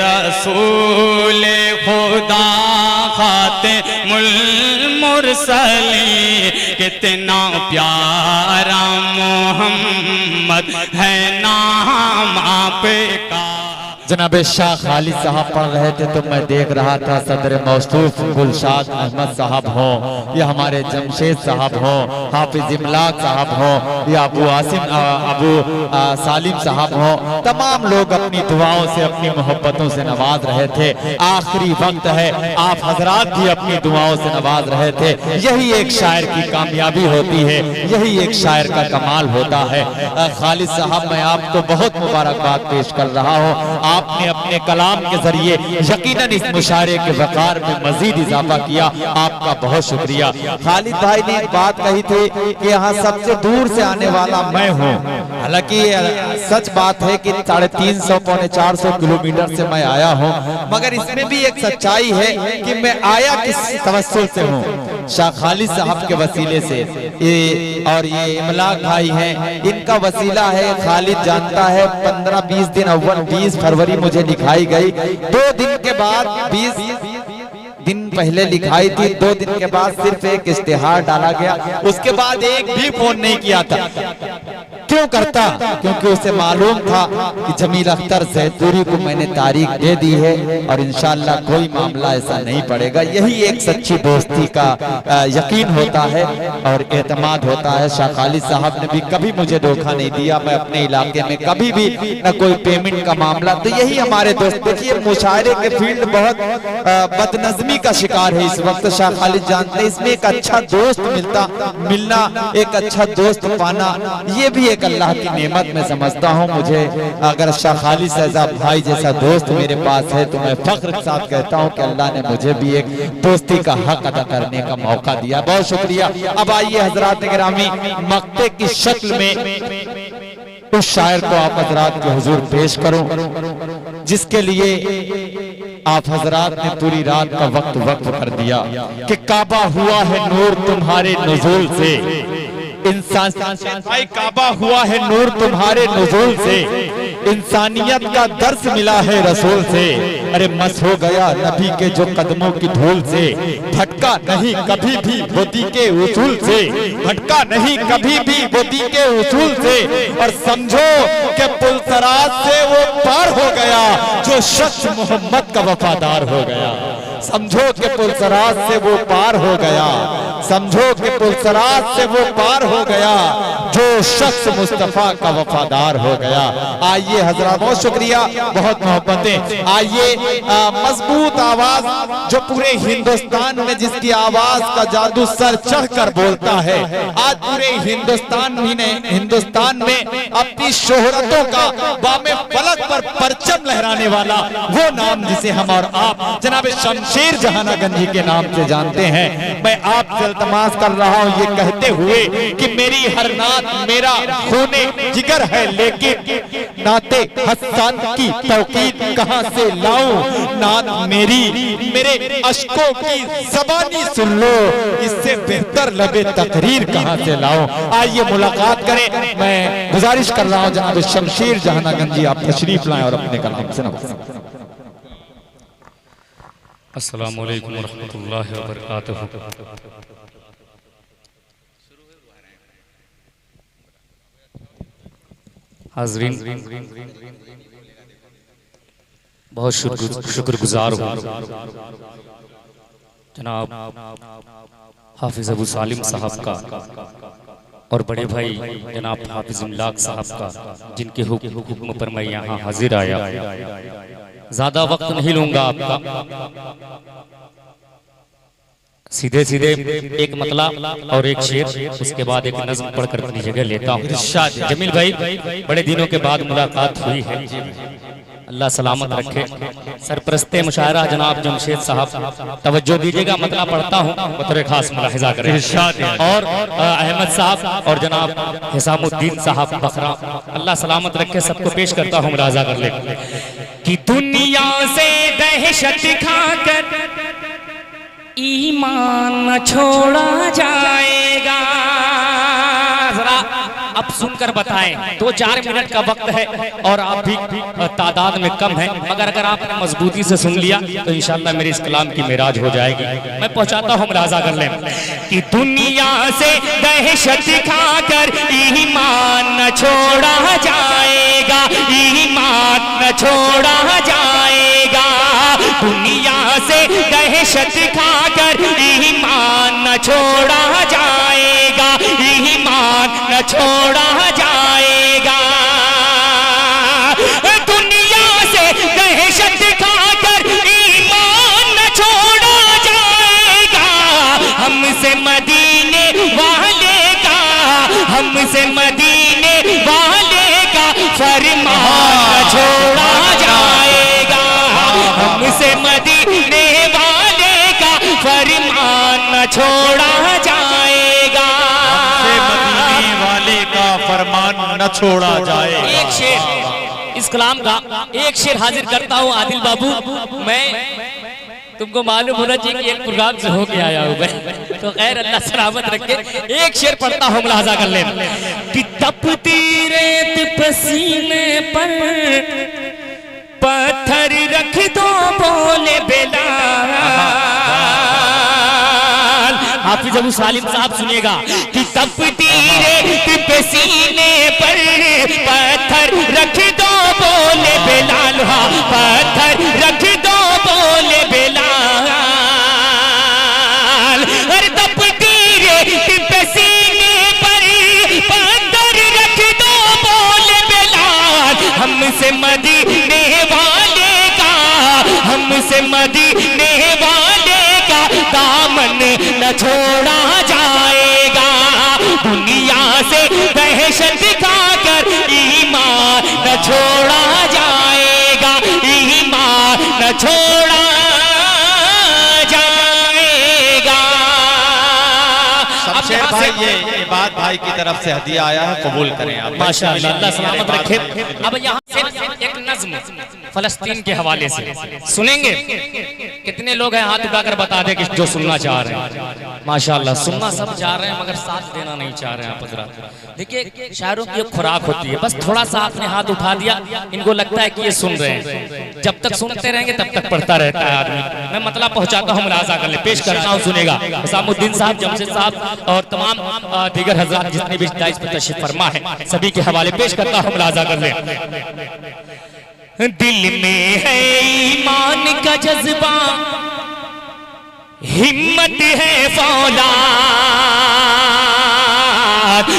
रसूल खुदा खातिमुल मुरसलीन, कितना प्यारा मोहम्मद है नाम आपका। जनाब शाह खालिद साहब पढ़ रहे थे तो मैं देख रहा था सदर मौसूफ गुलशाद अहमद साहब हो या हमारे जमशेद साहब हो, हाफिज इमलाक साहब हो या अबू सालिम साहब हो, तमाम लोग अपनी दुआओं से अपनी मोहब्बतों से नवाज रहे थे। आखिरी वक्त है, आप हजरात भी अपनी दुआओं से नवाज रहे थे। यही एक शायर की कामयाबी होती है, यही एक शायर का कमाल होता है। खालिद साहब मैं आपको बहुत मुबारकबाद पेश कर रहा हूँ। आपने अपने कलाम के जरिए यकीनन इस मुशायरे के वकार में मजीद इजाफा किया, आपका बहुत शुक्रिया। खालिद भाई ने एक बात कही थी कि यहाँ सबसे दूर से आने वाला मैं हूँ। हालांकि सच बात है कि 350 पौने 400 किलोमीटर से मैं आया हूँ, मगर इसमें भी एक सच्चाई है कि मैं आया किस तवस्सुल से हूँ, शाह खालिद साहब के वसीले से। और ये इमलाक भाई हैं, इनका वसीला है। खालिद जानता है 15-20 दिन अव्वल 20 फरवरी मुझे लिखाई गई, 2 दिन के बाद 20 दिन पहले लिखाई थी, 2 दिन के बाद सिर्फ एक इश्तिहार डाला गया, उसके बाद एक भी फोन नहीं किया था। क्यों करता? क्योंकि उसे मालूम था कि जमील अख्तर जैतूरी को मैंने तारीख दे दी है और इंशाअल्लाह कोई मामला ऐसा नहीं पड़ेगा। यही एक सच्ची दोस्ती का यकीन होता है और एतमाद होता है। शाह खालिद साहब ने भी कभी मुझे धोखा नहीं दिया। मैं अपने इलाके में कभी भी न कोई पेमेंट का मामला, तो यही हमारे दोस्त। देखिए मुशायरे के फील्ड बहुत बदनज़मी का शिकार है इस वक्त। शाह खालिद जानते हैं इसमें एक अच्छा दोस्त मिलना, एक अच्छा दोस्त पाना, ये भी एक अल्लाह की नेमत मैं समझता हूँ। मुझे अगर शाह खालिद साहब भाई जैसा दोस्त मेरे पास है तो मैं फख्र के साथ कहता हूँ कि अल्लाह ने मुझे भी एक दोस्ती का हक अदा करने का मौका दिया। बहुत शुक्रिया। अब आइए हजरात गिरामी, मक्ते की शक्ल में उस शायर को आप हजरात के हुजूर पेश करो जिसके लिए आप हजरात ने पूरी रात का वक्त वक्फ कर दिया कि काबा हुआ है नूर तुम्हारे नुज़ूल से। इंसान भाई काबा हुआ है नूर तुम्हारे नुज़ूल से, इंसानियत का दर्स मिला है रसूल से। अरे मस हो गया नबी के जो कदमों की धूल से, भटका नहीं कभी भी बुद्धि के उसूल से, भटका नहीं कभी भी बुद्धि के उसूल से। और समझो कि पुलसराज से वो पार हो गया जो शख्स मोहम्मद का वफादार हो गया। समझो कि पुलसराज से वो पार हो गया, समझो कि पुलसराज से वो पार हो गया जो शख्स मुस्तफा का वफादार हो गया। आइए हजरात, बहुत शुक्रिया, बहुत मोहब्बतें। आइए मजबूत आवाज जो पूरे हिंदुस्तान में, जिसकी आवाज का जादू सर चढ़कर बोलता है, आज पूरे हिंदुस्तान में अपनी शोहरतों का बामे फलक पर परचम लहराने वाला वो नाम जिसे हम और आप जनाब शमशेर जहानागंजी के नाम से जानते हैं। मैं आपसे इल्तमास कर रहा हूँ ये कहते हुए कि मेरी हर नात मेरा खूने जिगर है, लेकिन नाते हसन की तौकीद कहाँ से लाऊं? नात मेरी मेरे अश्कों की ज़बानी सुन लो, इससे बेहतर लबे तकरीर कहाँ से लाऊं? आइए मुलाकात करें। मैं गुजारिश कर रहा हूँ जनाब शमशेर जहानागंजी आप तशरीफ लाएं और अपने कलाम से नवाजें। अस्सलामु अलैकुम वरहमतुल्लाहि वबरकातुहू। हाज़रीन, बहुत शुक्रगुजार हूँ जनाब हाफिज अबू सालिम साहब का और बड़े भाई जनाब हाफिज इमलाक साहब का, जिनके हुक्म पर मैं यहाँ हाजिर आया। ज्यादा वक्त नहीं लूंगा आपका, सीधे सीधे एक मतला और एक शेर, उसके बाद एक नज़्म पढ़कर अपनी जगह लेता हूँ। जमील भाई, बड़े दिनों के बाद मुलाकात हुई है, अल्लाह सलामत रखे। सरपरस्ते मुशायरा जनाब जमशेद साहब, तवज्जो दीजिएगा, मतला पढ़ता हूँ, बतौर खास मुलाहिजा करें। और अहमद साहब और जनाब हिसामुद्दीन साहब बखरा, अल्लाह सलामत रखे, सबको पेश करता हूँ, मुलाहिजा कर ले। कि दुनिया से दहशत खाकर ईमान न छोड़ा जाएगा। जरा आप सुनकर बताएं। 2-4 मिनट का वक्त है और आप भी तादाद में कम है, मगर अगर आपने मजबूती से सुन लिया तो इंशाअल्लाह मेरे इस कलाम की मेराज हो जाएगी। मैं पहुंचाता हूं, मुलाजा कर लें कि दुनिया से दहशत खाकर ईमान न छोड़ा जाएगा, ईमान न छोड़ा जाएगा। दुनिया से दहशत खाकर ईमान न छोड़ा जाएगा, ईमान न छोड़ा जाएगा। दुनिया से दहशत खाकर ईमान न छोड़ा जाएगा। हमसे मदीने वाले का, हमसे मदीने वाले का फरमान न छोड़ा जाएगा। हमसे मदीने वाले का फरमान न छोड़ा जाएगा। हमसे मदीने वाले का फरमान न छोड़ा जाए। एक शेर इस कलाम का, एक शेर हाजिर करता हूँ आदिल बाबू। मैं तुमको मालूम होना चाहिए कि एक प्रोग्राम से होके आया हूँ मैं, तो खैर अल्लाह सलामत रखे। एक शेर पढ़ता हूँ, मुलाजा कर लें कि तपती रेत पसीने पर पत्थर रख दो बोले बेलाल। हाफिज अबू सालिम साहब सुनिएगा कि तपती रेत पसीने पर पत्थर रख दो बोले बेलाल। हाँ, पत्थर रख दो बोले बेलाल। अरे तपती रेत पसीने पर पत्थर रख दो बोले बेलाल। हमसे मदीने वाले का, हमसे मदीने वाले का दामन न छोड़ा जाएगा। दुनिया से दहशत खाकर ईमान न छोड़ा जाएगा, ईमान न छोड़ा जाएगा। शमशेर भाई, ये इबाद भाई की तरफ से हदिया आया है, कबूल करें आप। माशाअल्लाह, अल्लाह सलामत रखे। अब यहाँ से एक नज़्म फलस्तीन के हवाले से सुनेंगे। कितने लोग हैं हाथ उठाकर बता दें कि जो सुनना चाह रहे हैं। माशाअल्लाह, सुनना सब चाह रहे हैं मगर साथ देना नहीं चाह रहे हैं। आप हज़रात देखिए, शायरों की एक खुराक होती है, बस थोड़ा सा आपने हाथ उठा दिया, इनको लगता है कि ये सुन रहे हैं। जब तक सुनते रहेंगे तब तक पढ़ता रहता है आदमी। मैं मतलब पहुंचाता हूँ, मुलाजा कर ले, पेश करता हूँ, सुनेगा। सामुद्दीन साहब, जमशेद साहब और तमाम दीगर हज़रात जितने भी दाइस पर तशरीफ फरमा है, सभी के हवाले पेश करता हूँ, मुलाजा कर ले। दिल में है ईमान का जज्बा, हिम्मत है फौलाद।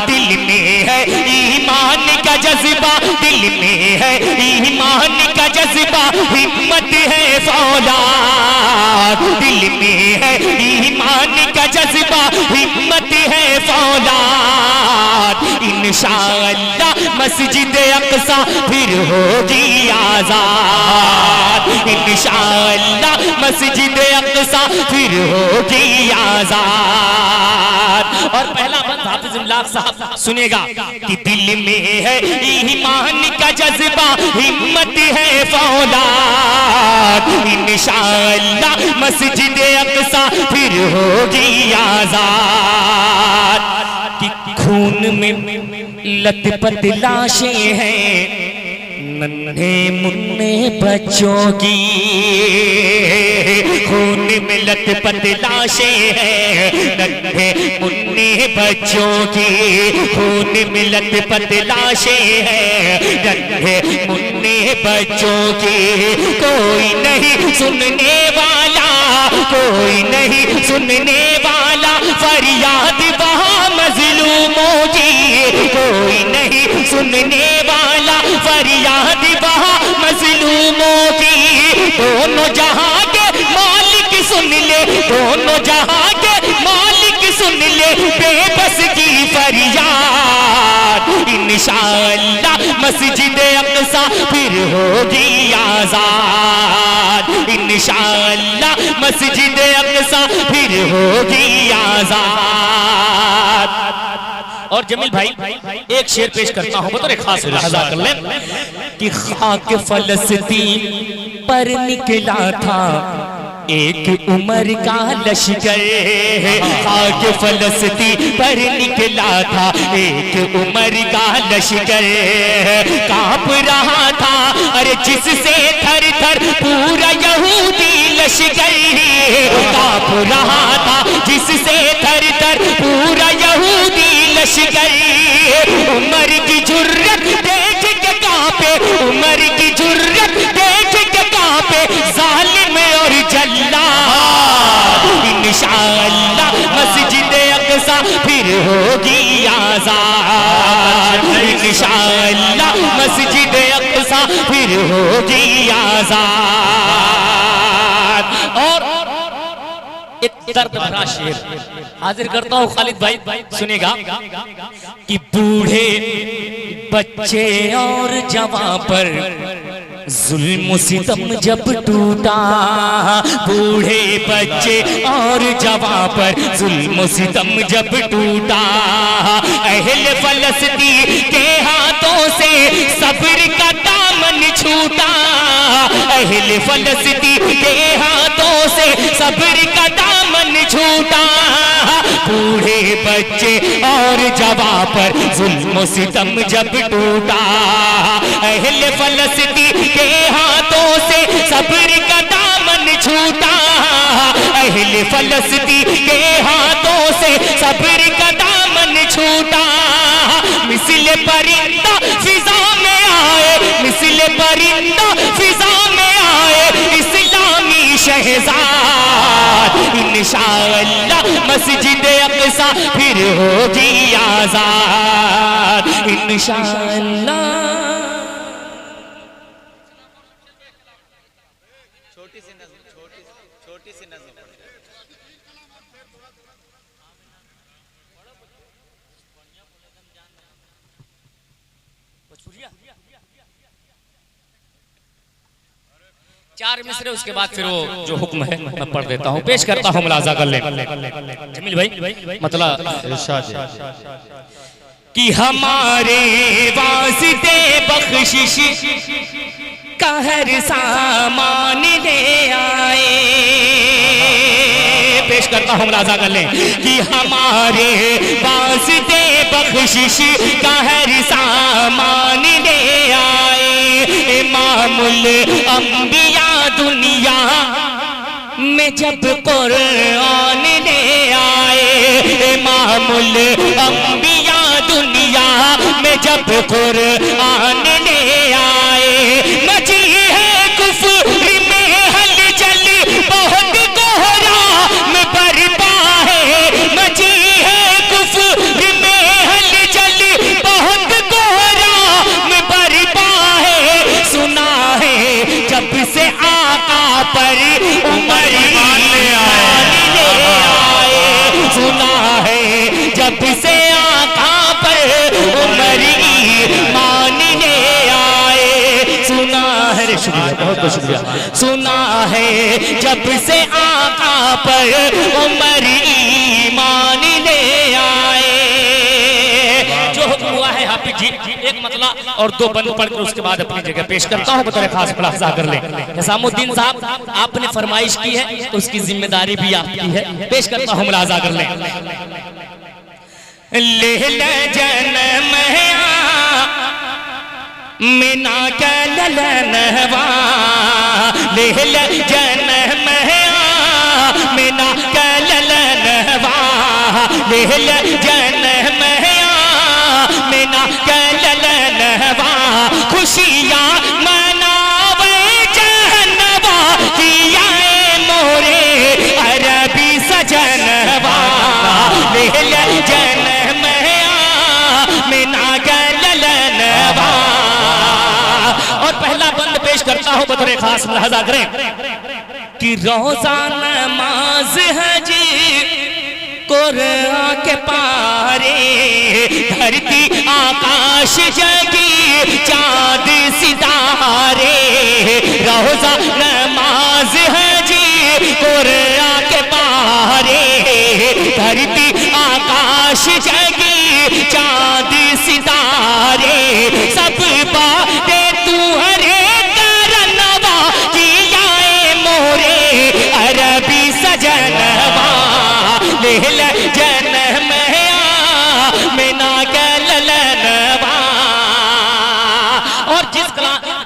दिल में है ईमान का जज्बा, दिल में है ईमान का जज्बा, हिम्मत है फौलाद। दिल में है ईमान का जज्बा, हिम्मत है फौलाद। इंशाअल्लाह मस्जिद अक़सा फिर होगी आज़ाद। इंशाअल्लाह मस्जिद अक़सा फिर होगी आज़ाद। और पहला बंद हाफिज़ इमलाक साहब सुनेगा कि दिल में है ईमान का जज्बा, हिम्मत है फौलाद। इंशाअल्लाह मस्जिद अक़सा फिर होगी आज़ाद। कि खून में लथपथ लाशें हैं नन्हे मुन्ने बच्चों की, खून में लथपथ लाशें हैं नन्हे मुन्ने बच्चों की, खून में लथपथ लाशें हैं नन्हे मुन्ने बच्चों की। कोई नहीं सुनने वाला, कोई नहीं सुनने वाला फरियाद वहाँ मजलूमों की, कोई नहीं सुनने वाला फरियाद वहाँ मजलूमों की। दोनों जहां के मालिक सुन ले, दोनों जहां के मालिक सुन ले बेबस की फरियाद। इंशाअल्लाह मस्जिद अक़सा फिर होगी आज़ाद। इंशाअल्लाह मस्जिद अक़सा फिर होगी आज़ाद। और जमील भाई एक शेर पेश करता हूँ, बतौर खास मुलाहज़ा कर लें कि खाक फ़लस्तीन पर निकला था एक उमर का लश्कर खाक फलस्ती पर निकला था। एक उमर का लश्कर कांप रहा था, अरे जिससे थर थर पूरा यहूदी लश्कर कांप रहा था, जिससे थर थर पूरा यहूदी लश्कर। उमर की जुर्रत देख के कांपे, उमर की जुर्रत देख के कांपे जालिम और जल्लाद। इंशाअल्लाह मस्जिद अक़सा फिर होगी आज़ाद। इंशाअल्लाह मस्जिद अक़सा फिर होगी आज़ाद। और एक दर्द भरा शेर हाजिर करता हूँ खालिद भाई, सुनेगा कि बूढ़े बच्चे और जवां पर जुल्म सितम जब टूटा। बूढ़े बच्चे और जवां पर जुल्म सितम जब टूटा। अहले फलस्तीन के हाथों से सब्र का दामन छूटा। अहले फलस्तीन के हाथों से सब्र का दामन छूटा। बूढ़े बच्चे और जवां पर जुल्म सितम जब टूटा। अहले फलस्तीन के हाथों से सब्र का दामन छूटा। अहले फलस्तीन के हाथों से सब्र का दामन छूटा। मिस्ल परिंदा फिजा में आए, मिस्ल परिंदा फिजा में आए इस्लामी शहजाद। इंशाअल्लाह मस्जिद अक़सा फिर होगी आज़ाद। इंशाअल्लाह। छोटी सी नज़म चार मिसरे, उसके बाद फिर वो जो हुक्म है मैं पढ़ देता हूँ, पेश करता हूँ, मुलाजा कर ले जमील भाई। मतलब कि हमारे वास्ते बख्शिश का हर सामान ले आए। पेश करता हूँ, मुलाजा कर ले कि हमारे वास्ते बख्शिश का हर सामान ले आए। इमामुल अंबिया दुनिया में जब कुरान ले आए। इमामुल अंबिया दुनिया में जब कुरान ले आए। मची है कुफ्र में हलचल बहुत कोहरा में बरपा है। मची है कुफ्र में हलचल बहुत कोहरा में बरपा है। सुना है जब से आका पर उमर ईमान ले आए। सुना है जब से आका पर उमर ईमान ले आए। सुना है, शुक्रिया, बहुत बहुत शुक्रिया। सुना है जब से आका पर उमर ईमान ले आए। जो हुक्म हुआ है हाफिज जी, एक मतला और दो बंद पढ़कर उसके बाद अपनी जगह पेश करता हूँ, बतौर खास मुलाहजा कर ले। निजामुद्दीन साहब, आपने फरमाइश की है तो उसकी जिम्मेदारी भी आपकी है, पेश करता हूँ, मुलाहजा कर ले। जन्म मीना का ललनवा, जन्म मीना का ललनवा, जन्म मीना का ललनवा। खुशियाँ मनावे जहनवा, किया मोरे अरबी सजनवा। जन्म मीना का ललनवा। और पहला बंद पेश करता हूँ, बतौर खास मुलाहजा करें कि रोज़ा नमाज हजी कुरान के पारे। धरती आकाश जगी चाँद सितारे। रोज़ा नमाज हजी कुरान के पारे। धरती आकाश जगी चाँद सितारे। सब बातें तू हरे करनवा, किया मोरे ले ले जन्म मिना के ललनवा। और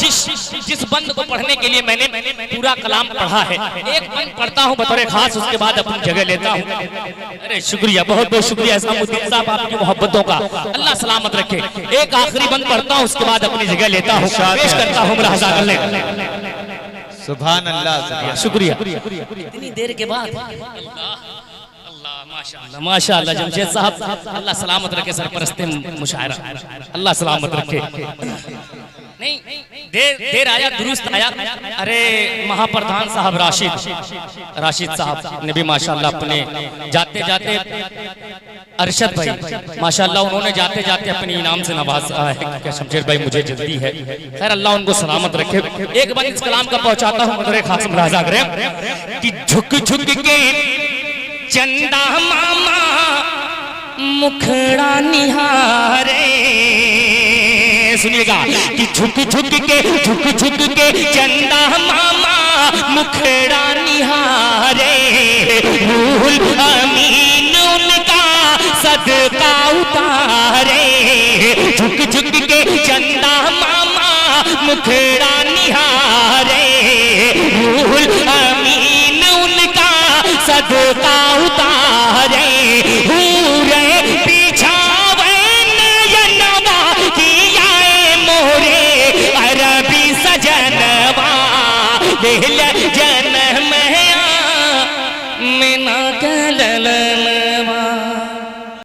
जिस बंद को पढ़ने के लिए मैंने पूरा कलाम पढ़ा है, एक बंद पढ़ता हूँ बतौर खास, उसके बाद अपनी जगह लेता हूँ। अरे शुक्रिया, बहुत बहुत शुक्रिया इसामुद्दीन साहब, आपकी मोहब्बतों का अल्लाह सलामत रखे। एक आखिरी बंद पढ़ता हूँ, उसके बाद अपनी जगह लेता हूँ, पेश करता हूँ मुलाहजा कर ले। सुभान अल्लाह, शुक्रिया। इतनी देर के बाद माशाअल्लाह जमशेद साहब, अल्लाह सलामत रखे, सरपरस्ते मुशायरा, अल्लाह सलामत रखे। नहीं देर आया, दुरुस्त आया। अरे महाप्रधान साहब राशिद साहब ने भी माशाअल्लाह अपने जाते जाते, अरशद भाई माशाअल्लाह उन्होंने जाते जाते अपने इनाम से नवाजा है। क्या शमशेर भाई मुझे जल्दी है, खैर अल्लाह उनको सलामत रखे। एक बार इस कलाम का पहुंचाता हूँ, मदरे खास मुलाजा करें कि झुक झुक के चंदा मामा मुखड़ा निहारे। सुनिएगा कि झुक झुक के चंदा मामा मुखड़ा निहारे। रूहुल अमीन उनका सदका उतारे। झुक झुक के चंदा मामा मुखड़ा निहारे। रूहुल अमीन उनका सदका उतारे। हूरे पीछावे नयनवा किया मोरे अरबी सजनवा। ले ले